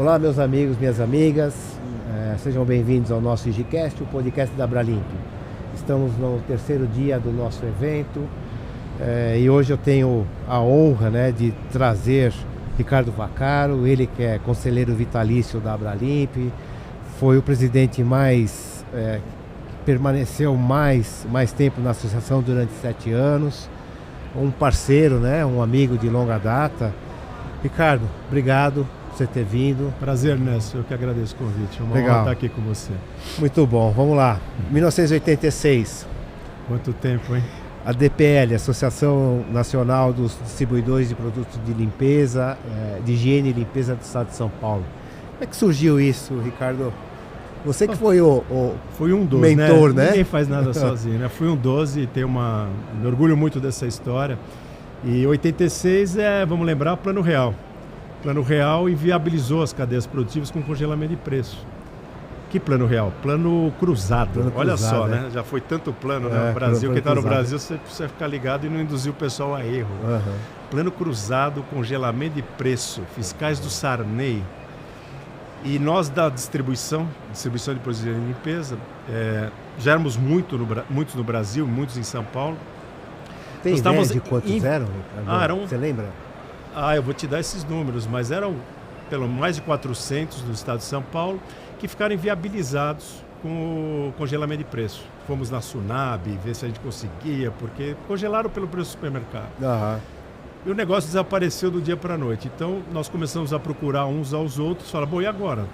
Olá, meus amigos, minhas amigas, sejam bem-vindos ao nosso IGCast, o podcast da Abralimp. Estamos no terceiro dia do nosso evento e hoje eu tenho a honra, de trazer Ricardo Vaccaro, ele que é conselheiro vitalício da Abralimp, foi o presidente permaneceu mais tempo na associação durante 7 anos, um parceiro, um amigo de longa data. Ricardo, obrigado por você ter vindo. Prazer, Ernesto, eu que agradeço o convite, é uma Legal. honra estar aqui com você. Muito bom, vamos lá. 1986. Quanto tempo, hein? A DPL, Associação Nacional dos Distribuidores de Produtos de Limpeza, de Higiene e Limpeza do Estado de São Paulo. Como é que surgiu isso, Ricardo? Você que foi o Fui um dos, mentor, né? Ninguém faz nada sozinho, né? Fui um 12 e me orgulho muito dessa história. E 86 vamos lembrar, o Plano Real. O Plano Real inviabilizou as cadeias produtivas com congelamento de preço. Que Plano Real? Plano cruzado. Olha só, né? Já foi tanto plano no Brasil. Quem está no Brasil, você precisa ficar ligado e não induzir o pessoal a erro. Uhum. Plano cruzado, congelamento de preço, fiscais do Sarney. E nós da distribuição de produtos de limpeza, já éramos muitos no Brasil, muitos em São Paulo. Tem ideia de quantos eram? Você lembra? Eu vou te dar esses números, mas eram pelo mais de 400 do estado de São Paulo que ficaram inviabilizados com o congelamento de preço. Fomos na Sunab ver se a gente conseguia, porque congelaram pelo preço do supermercado. Uhum. E o negócio desapareceu do dia para a noite. Então, nós começamos a procurar uns aos outros, falar, bom, e agora?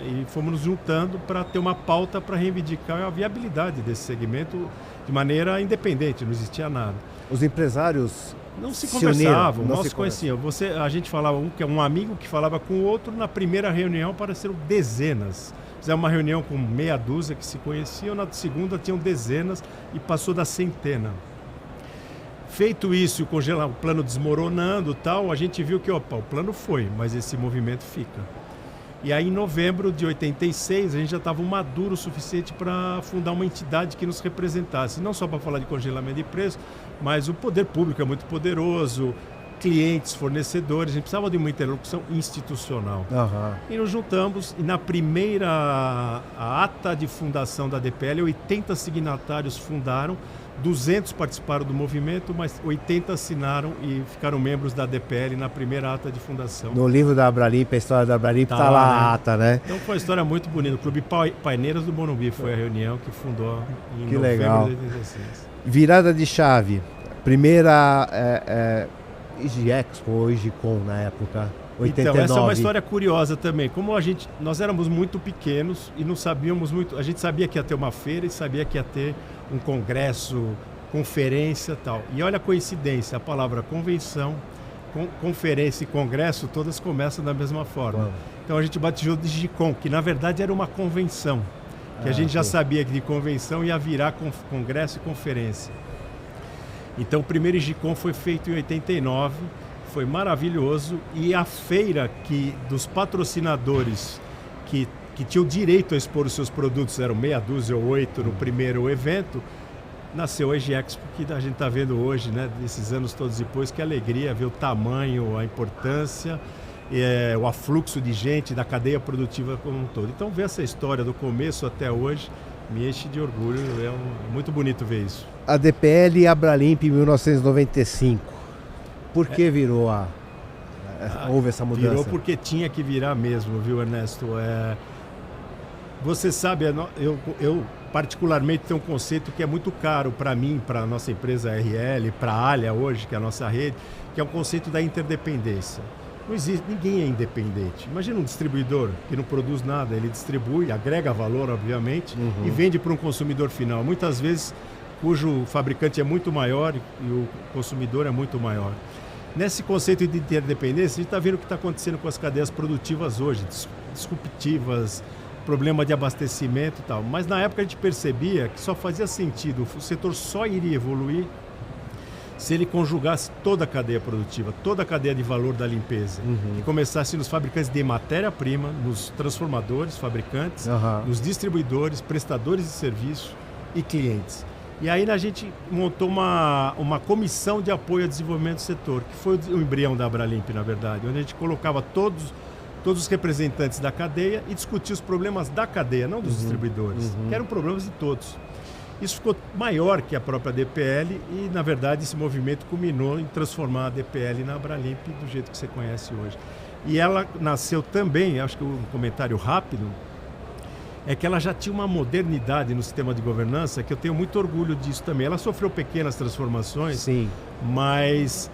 E fomos nos juntando para ter uma pauta para reivindicar a viabilidade desse segmento de maneira independente, não existia nada. Os empresários não se conversavam, não nós se conhecíamos. A gente falava, um amigo que falava com o outro, na primeira reunião apareceram dezenas. Fizemos uma reunião com meia dúzia que se conheciam, na segunda tinham dezenas e passou da centena. Feito isso, o plano desmoronando a gente viu que o plano foi, mas esse movimento fica. E aí em novembro de 86 a gente já estava maduro o suficiente para fundar uma entidade que nos representasse, não só para falar de congelamento de preço, mas o poder público é muito poderoso, clientes, fornecedores, a gente precisava de uma interlocução institucional. Uhum. E nos juntamos, e na primeira ata de fundação da DPL, 80 signatários fundaram, 200 participaram do movimento, mas 80 assinaram e ficaram membros da DPL na primeira ata de fundação. No livro da Abralimp, a história da Abralimp, está lá a ata, né? Então foi uma história muito bonita. O Clube Paineiras do Morumbi foi a reunião que fundou em que novembro legal. de 86. Virada de chave. Primeira IGExpo ou IGCOM na época, 89. Então, essa é uma história curiosa também. Como nós éramos muito pequenos e não sabíamos muito. A gente sabia que ia ter uma feira e sabia que ia ter um congresso, conferência e tal. E olha a coincidência, a palavra convenção, conferência e congresso, todas começam da mesma forma. Uau. Então a gente batizou de IGCOM, que na verdade era uma convenção. Que a gente já sabia que de convenção ia virar congresso e conferência. Então o primeiro IGCOM foi feito em 89, foi maravilhoso. E a feira dos patrocinadores que tinham direito a expor os seus produtos, eram meia dúzia ou 8 no primeiro evento, nasceu a IGExpo, que a gente está vendo hoje, desses anos todos depois, que alegria ver o tamanho, a importância, o afluxo de gente, da cadeia produtiva como um todo. Então ver essa história do começo até hoje me enche de orgulho, é muito bonito ver isso. A DPL e a Abralimp em 1995, por que virou houve essa mudança? Virou porque tinha que virar mesmo, viu, Ernesto? Você sabe, eu particularmente tenho um conceito que é muito caro para mim, para a nossa empresa RL, para a Alia hoje, que é a nossa rede, que é o conceito da interdependência. Não existe, ninguém é independente. Imagina um distribuidor que não produz nada, ele distribui, agrega valor, obviamente, e vende para um consumidor final. Muitas vezes, cujo fabricante é muito maior e o consumidor é muito maior. Nesse conceito de interdependência, a gente está vendo o que está acontecendo com as cadeias produtivas hoje, disruptivas, problema de abastecimento e tal. Mas na época a gente percebia que só fazia sentido, o setor só iria evoluir se ele conjugasse toda a cadeia produtiva, toda a cadeia de valor da limpeza. E começasse nos fabricantes de matéria-prima, nos transformadores, fabricantes, nos distribuidores, prestadores de serviço e clientes. E aí a gente montou uma comissão de apoio ao desenvolvimento do setor, que foi o embrião da Abralimp, na verdade, onde a gente colocava todos todos os representantes da cadeia e discutir os problemas da cadeia, não dos distribuidores, que eram problemas de todos. Isso ficou maior que a própria DPL e, na verdade, esse movimento culminou em transformar a DPL na Abralimp do jeito que você conhece hoje. E ela nasceu também, acho que um comentário rápido, é que ela já tinha uma modernidade no sistema de governança, que eu tenho muito orgulho disso também. Ela sofreu pequenas transformações, Sim. mas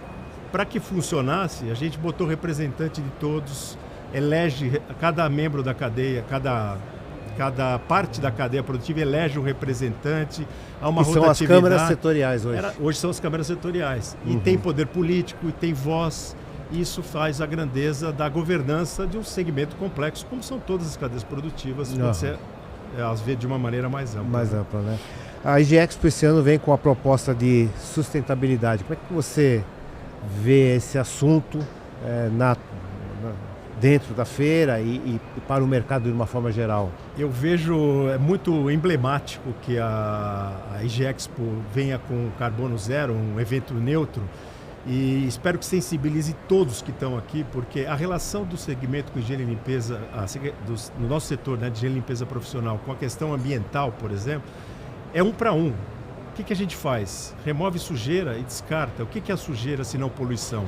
para que funcionasse, a gente botou representante de todos, elege cada membro da cadeia, cada parte da cadeia produtiva elege um representante, há uma rotatividade. São as câmaras setoriais hoje. Hoje são as câmaras setoriais. E tem poder político, e tem voz. Isso faz a grandeza da governança de um segmento complexo, como são todas as cadeias produtivas, quando você as vê de uma maneira mais ampla. Mais ampla, né? A IGExpo esse ano vem com a proposta de sustentabilidade. Como é que você vê esse assunto dentro da feira e para o mercado de uma forma geral? Eu vejo, é muito emblemático que a IGExpo venha com Carbono Zero, um evento neutro, e espero que sensibilize todos que estão aqui, porque a relação do segmento com higiene e limpeza, no nosso setor, né, de higiene e limpeza profissional, com a questão ambiental, por exemplo, é 1 para 1. O que a gente faz? Remove sujeira e descarta. O que é a sujeira se não poluição?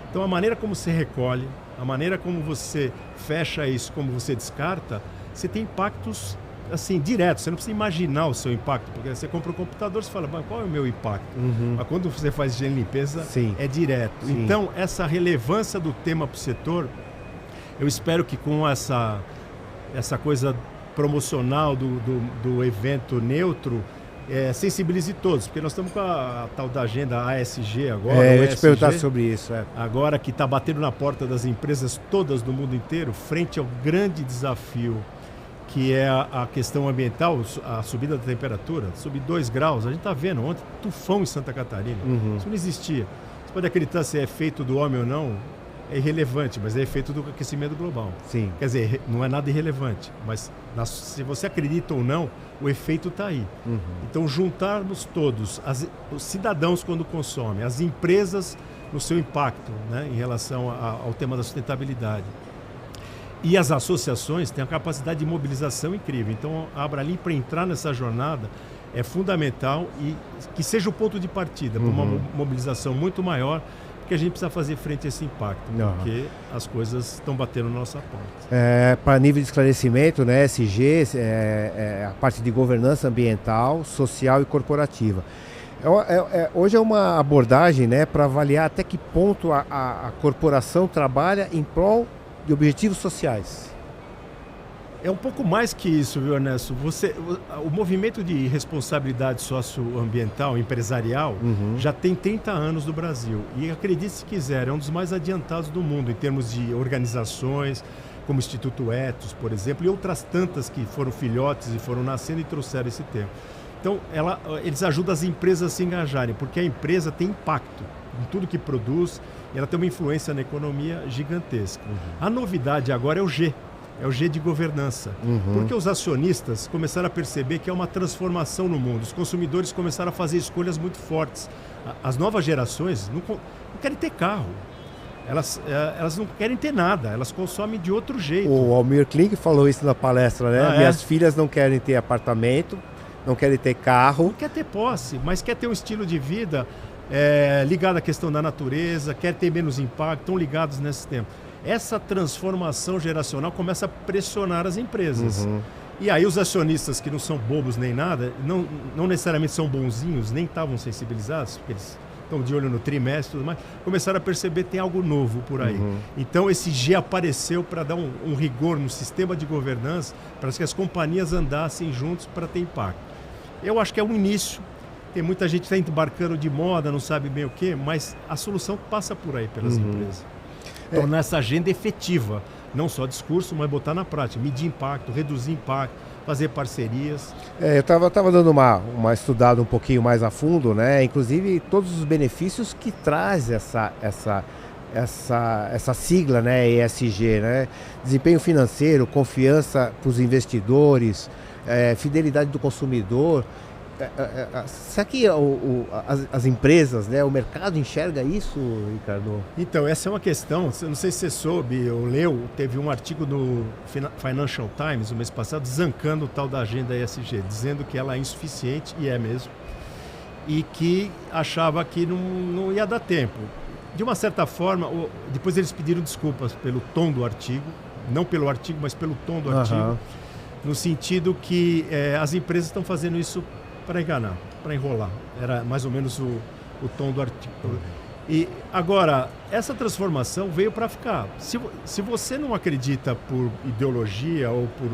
Então a maneira como você recolhe, a maneira como você fecha isso, como você descarta, você tem impactos assim, diretos. Você não precisa imaginar o seu impacto, porque você compra um computador e fala, qual é o meu impacto? Mas quando você faz higiene e limpeza, é direto. Sim. Então, essa relevância do tema para o setor, eu espero que com essa coisa promocional do evento neutro, sensibilize todos, porque nós estamos com a tal da agenda ASG agora. Eu ia te perguntar sobre isso. Agora que está batendo na porta das empresas todas do mundo inteiro, frente ao grande desafio que é a questão ambiental, a subida da temperatura, subir 2 graus. A gente está vendo ontem tufão em Santa Catarina. Isso não existia. Você pode acreditar se é efeito do homem ou não, é irrelevante, mas é efeito do aquecimento global. Sim. Quer dizer, não é nada irrelevante, mas se você acredita ou não, o efeito está aí. Então, juntarmos todos, os cidadãos quando consomem, as empresas no seu impacto, né, em relação ao tema da sustentabilidade. E as associações têm a capacidade de mobilização incrível. Então, a Abralimp, para entrar nessa jornada, é fundamental e que seja o ponto de partida para uma mobilização muito maior, porque a gente precisa fazer frente a esse impacto, porque as coisas estão batendo na nossa porta. Para nível de esclarecimento, né, SG, a parte de governança ambiental, social e corporativa. Hoje é uma abordagem, né, para avaliar até que ponto a corporação trabalha em prol de objetivos sociais. É um pouco mais que isso, viu, Ernesto? O movimento de responsabilidade socioambiental, empresarial, já tem 30 anos no Brasil. E acredite se quiser, é um dos mais adiantados do mundo em termos de organizações, como o Instituto Ethos, por exemplo, e outras tantas que foram filhotes e foram nascendo e trouxeram esse tema. Então, eles ajudam as empresas a se engajarem, porque a empresa tem impacto em tudo que produz, e ela tem uma influência na economia gigantesca. A novidade agora é o G de governança, porque os acionistas começaram a perceber que é uma transformação no mundo, os consumidores começaram a fazer escolhas muito fortes. As novas gerações não querem ter carro, elas não querem ter nada, elas consomem de outro jeito. O Almir Klink falou isso na palestra, né? Minhas filhas não querem ter apartamento, não querem ter carro. Não quer ter posse, mas quer ter um estilo de vida ligado à questão da natureza, quer ter menos impacto, estão ligados nesse tempo. Essa transformação geracional começa a pressionar as empresas. E aí os acionistas que não são bobos nem nada, não necessariamente são bonzinhos, nem estavam sensibilizados, porque eles estão de olho no trimestre e tudo mais, começaram a perceber que tem algo novo por aí. Então esse G apareceu para dar um rigor no sistema de governança, para que as companhias andassem juntos para ter impacto. Eu acho que é um início. Tem muita gente que está embarcando de moda, não sabe bem o quê, mas a solução passa por aí pelas empresas. Tornar essa agenda efetiva, não só discurso, mas botar na prática, medir impacto, reduzir impacto, fazer parcerias. Eu estava dando uma estudada um pouquinho mais a fundo, né? Inclusive todos os benefícios que traz essa sigla, né? ESG, né? Desempenho financeiro, confiança para os investidores, fidelidade do consumidor. será que as empresas, né, o mercado enxerga isso, Ricardo? Então, essa é uma questão, não sei se você soube ou leu, teve um artigo no Financial Times, no mês passado, zancando o tal da agenda ESG, dizendo que ela é insuficiente, e é mesmo, e que achava que não ia dar tempo. De uma certa forma, depois eles pediram desculpas pelo tom do artigo, não pelo artigo, mas pelo tom do artigo, no sentido que as empresas estão fazendo isso para enganar, para enrolar. Era mais ou menos o tom do artigo. E agora, essa transformação veio para ficar. Se você não acredita por ideologia ou por...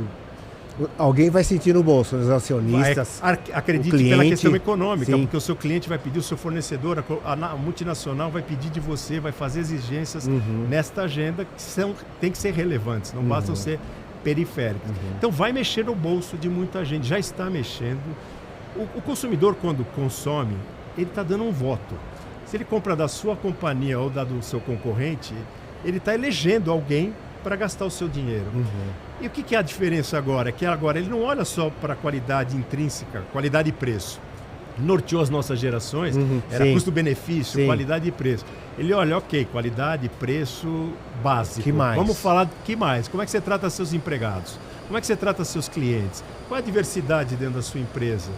Alguém vai sentir no bolso, os acionistas, acredite pela questão econômica, sim, porque o seu cliente vai pedir, o seu fornecedor, a multinacional vai pedir de você, vai fazer exigências nesta agenda que tem que ser relevantes, não bastam ser periféricas. Então vai mexer no bolso de muita gente, já está mexendo. O consumidor, quando consome, ele está dando um voto. Se ele compra da sua companhia ou da do seu concorrente, ele está elegendo alguém para gastar o seu dinheiro. E o que é a diferença agora? É que agora ele não olha só para a qualidade intrínseca, qualidade e preço. Norteou as nossas gerações, era custo-benefício, qualidade e preço. Ele olha, ok, qualidade, preço, básico. Que mais? Vamos falar que mais? Como é que você trata seus empregados? Como é que você trata seus clientes? Qual é a diversidade dentro da sua empresa?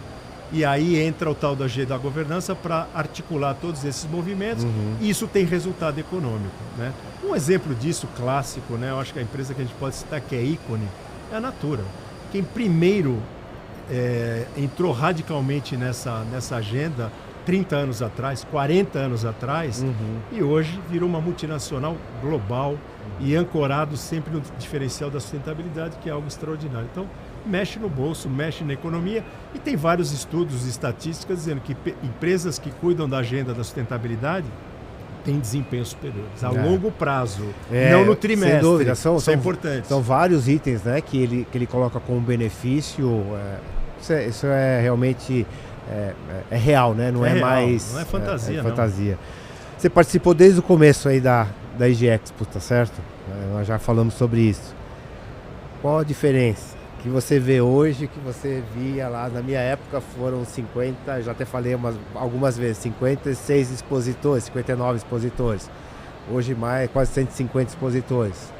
E aí entra o tal da governança para articular todos esses movimentos e isso tem resultado econômico, né? Um exemplo disso clássico, né? Eu acho que a empresa que a gente pode citar que é ícone é a Natura. Quem primeiro entrou radicalmente nessa agenda 30 anos atrás, 40 anos atrás, e hoje virou uma multinacional global e ancorado sempre no diferencial da sustentabilidade, que é algo extraordinário. Então, mexe no bolso, mexe na economia, e tem vários estudos e estatísticas dizendo que empresas que cuidam da agenda da sustentabilidade têm desempenhos superiores a longo prazo, não no trimestre. Sem dúvida, isso é importante. São vários itens, né, que ele coloca como benefício. Isso é realmente real, né? Não é real, mais... Não é fantasia, não. Fantasia. Você participou desde o começo aí da IG Expo, tá certo? Nós já falamos sobre isso. Qual a diferença que você vê hoje, que você via lá? Na minha época foram 50, já até falei algumas vezes, 56 expositores, 59 expositores. Hoje quase 150 expositores.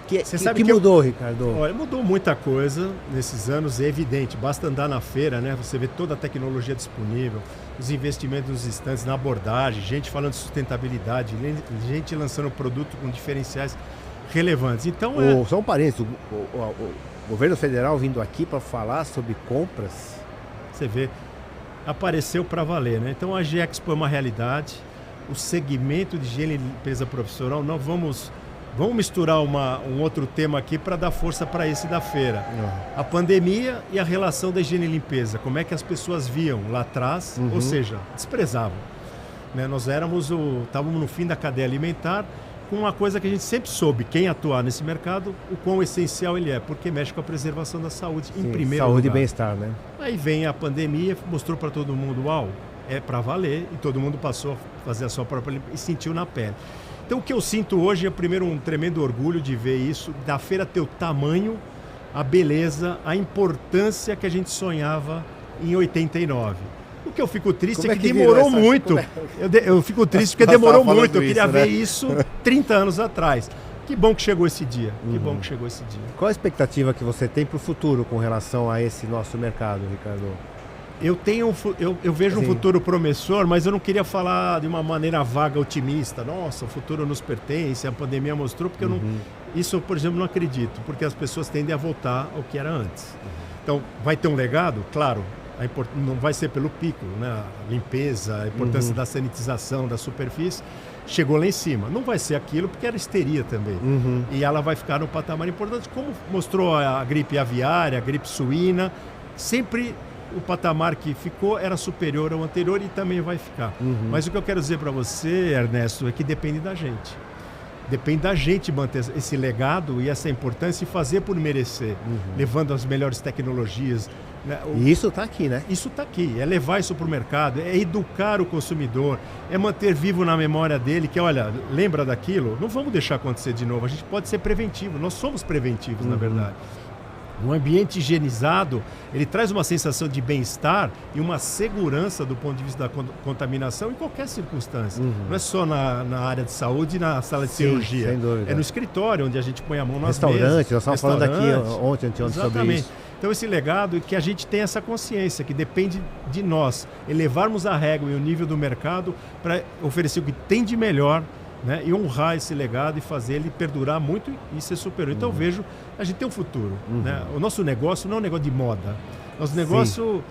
Você sabe que mudou, Ricardo? Olha, mudou muita coisa nesses anos, é evidente. Basta andar na feira, né? Você vê toda a tecnologia disponível, os investimentos nos estandes, na abordagem, gente falando de sustentabilidade, gente lançando produto com diferenciais relevantes. Então, só um parênteses, o governo federal vindo aqui para falar sobre compras. Você vê, apareceu para valer, né? Então a IG Expo é uma realidade. O segmento de higiene e limpeza profissional, não vamos misturar um outro tema aqui para dar força para esse da feira. A pandemia e a relação da higiene e limpeza. Como é que as pessoas viam lá atrás, ou seja, desprezavam. Né? Nós estávamos no fim da cadeia alimentar, com uma coisa que a gente sempre soube, quem atuar nesse mercado, o quão essencial ele é, porque mexe com a preservação da saúde, em primeiro lugar. Saúde e bem-estar, né? Aí vem a pandemia, mostrou para todo mundo, é para valer, e todo mundo passou a fazer a sua própria limpeza e sentiu na pele. Então o que eu sinto hoje é primeiro um tremendo orgulho de ver isso, da feira ter o tamanho, a beleza, a importância que a gente sonhava em 89. O que eu fico triste é que demorou muito. Eu fico triste porque demorou muito. Eu queria ver isso 30 anos atrás. Que bom que chegou esse dia. Que bom que chegou esse dia. Qual a expectativa que você tem para o futuro com relação a esse nosso mercado, Ricardo? Eu vejo um futuro promissor, mas eu não queria falar de uma maneira vaga, otimista. Nossa, o futuro nos pertence, a pandemia mostrou, porque isso, por exemplo, não acredito, porque as pessoas tendem a voltar ao que era antes. Então, vai ter um legado? Claro, não vai ser pelo pico, né? A limpeza, a importância da sanitização da superfície, chegou lá em cima. Não vai ser aquilo, porque era histeria também. E ela vai ficar no patamar importante, como mostrou a gripe aviária, a gripe suína, sempre... O patamar que ficou era superior ao anterior e também vai ficar. Mas o que eu quero dizer para você, Ernesto, é que depende da gente. Depende da gente manter esse legado e essa importância e fazer por merecer, levando as melhores tecnologias. Né? E isso está aqui, né? Isso está aqui, é levar isso para o mercado, é educar o consumidor, é manter vivo na memória dele que, olha, lembra daquilo? Não vamos deixar acontecer de novo, a gente pode ser preventivo, nós somos preventivos, na verdade. Um ambiente higienizado, ele traz uma sensação de bem-estar e uma segurança do ponto de vista da contaminação em qualquer circunstância. Não é só na área de saúde e na sala de cirurgia. Sem dúvida. É no escritório, onde a gente põe a mão nas Restaurante, mesas. nós estávamos falando aqui ontem sobre isso. Então esse legado é que a gente tem essa consciência, que depende de nós elevarmos a régua e o nível do mercado para oferecer o que tem de melhor, né, e honrar esse legado e fazer ele perdurar muito e ser superior. Então eu vejo, a gente tem um futuro. Né? O nosso negócio não é um negócio de moda. Nosso negócio...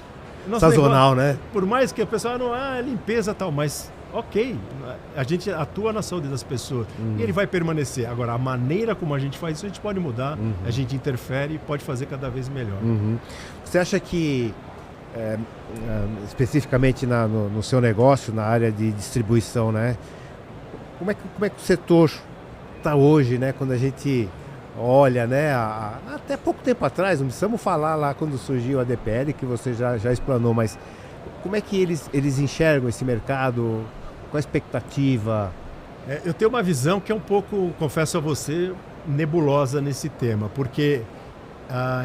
Sazonal, né? Por mais que a pessoa não, limpeza e tal, mas ok, a gente atua na saúde das pessoas e ele vai permanecer. Agora, a maneira como a gente faz isso, a gente pode mudar, a gente interfere e pode fazer cada vez melhor. Você acha que, especificamente no seu negócio, na área de distribuição, né? Como é que o setor está hoje, né? Quando a gente olha, né? Até pouco tempo atrás, não precisamos falar lá quando surgiu a DPL, que você já explanou, mas como é que eles enxergam esse mercado? Qual a expectativa? Eu tenho uma visão que é um pouco, confesso a você, nebulosa nesse tema, porque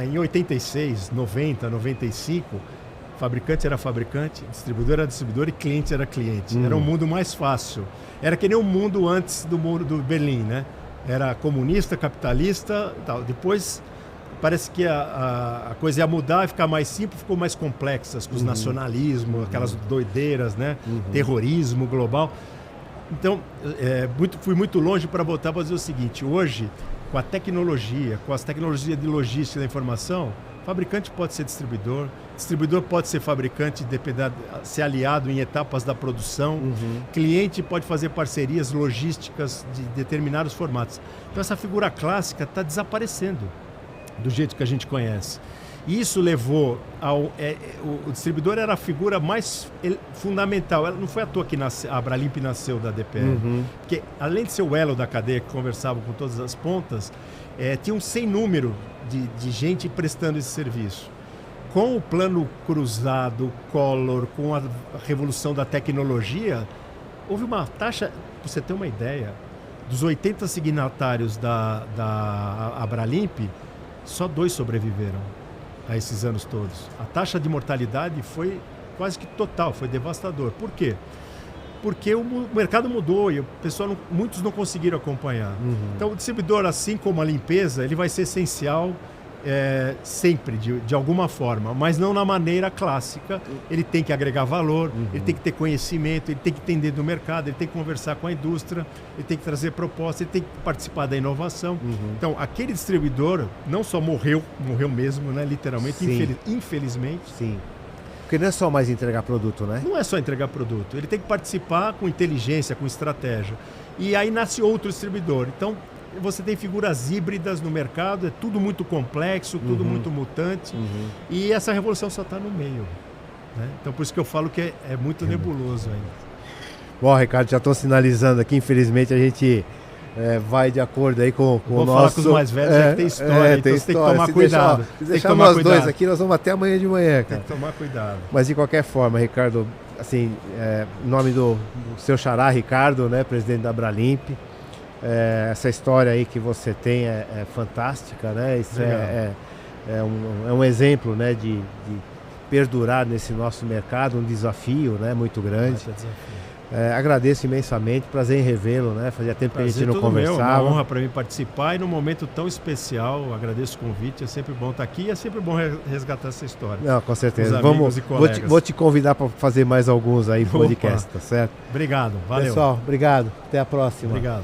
em 86, 90, 95, fabricante era fabricante, distribuidor era distribuidor e cliente era cliente. Era um mundo mais fácil. Era que nem o mundo antes do muro do Berlim, né? Era comunista, capitalista e tal. Depois parece que a coisa ia mudar e ficar mais simples, ficou mais complexa, com os nacionalismos, aquelas doideiras, né? Terrorismo global. Então, fui muito longe para botar para dizer o seguinte: hoje, com a tecnologia, com as tecnologias de logística da informação, fabricante pode ser distribuidor pode ser fabricante, ser aliado em etapas da produção, cliente pode fazer parcerias logísticas de determinados formatos. Então essa figura clássica está desaparecendo do jeito que a gente conhece. E isso levou o distribuidor era a figura mais fundamental. Não foi à toa que a Abralimp nasceu da DPL. Porque além de ser o elo da cadeia que conversava com todas as pontas, tinha um sem número de gente prestando esse serviço. Com o plano cruzado, Collor, com a revolução da tecnologia, houve uma taxa, para você ter uma ideia, dos 80 signatários da Abralimp, só 2 sobreviveram a esses anos todos. A taxa de mortalidade foi quase que total, foi devastador. Por quê? Porque o mercado mudou e muitos não conseguiram acompanhar. Então o distribuidor, assim como a limpeza, ele vai ser essencial sempre, de alguma forma, mas não na maneira clássica. Ele tem que agregar valor, ele tem que ter conhecimento, ele tem que entender do mercado, ele tem que conversar com a indústria, ele tem que trazer propostas, ele tem que participar da inovação. Então, aquele distribuidor não só morreu mesmo, né, literalmente, infelizmente. Sim. Porque não é só mais entregar produto, né? Não é só entregar produto, ele tem que participar com inteligência, com estratégia. E aí nasce outro distribuidor. Então, você tem figuras híbridas no mercado, é tudo muito complexo, tudo muito mutante, e essa revolução só está no meio. Né? Então, por isso que eu falo que é muito nebuloso ainda. Bom, Ricardo, já estou sinalizando aqui, infelizmente a gente vai de acordo aí com o nosso... Vou falar com os mais velhos, que tem história, então você tem que tomar cuidado. Se deixar nós dois aqui, nós vamos até amanhã de manhã, cara. Tem que tomar cuidado. Mas de qualquer forma, Ricardo, assim, em nome do seu xará, Ricardo, né, presidente da Abralimp, essa história aí que você tem é fantástica, né? Isso é um exemplo, né, de perdurar nesse nosso mercado, um desafio, né, muito grande. Agradeço imensamente, prazer em revê-lo, né? Fazia tempo que a gente não conversava. É uma honra para mim participar e num momento tão especial. Agradeço o convite, é sempre bom estar aqui e é sempre bom resgatar essa história. Não, com certeza. Vou te convidar para fazer mais alguns aí podcast, tá certo? Obrigado, valeu. Pessoal, obrigado. Até a próxima. Obrigado.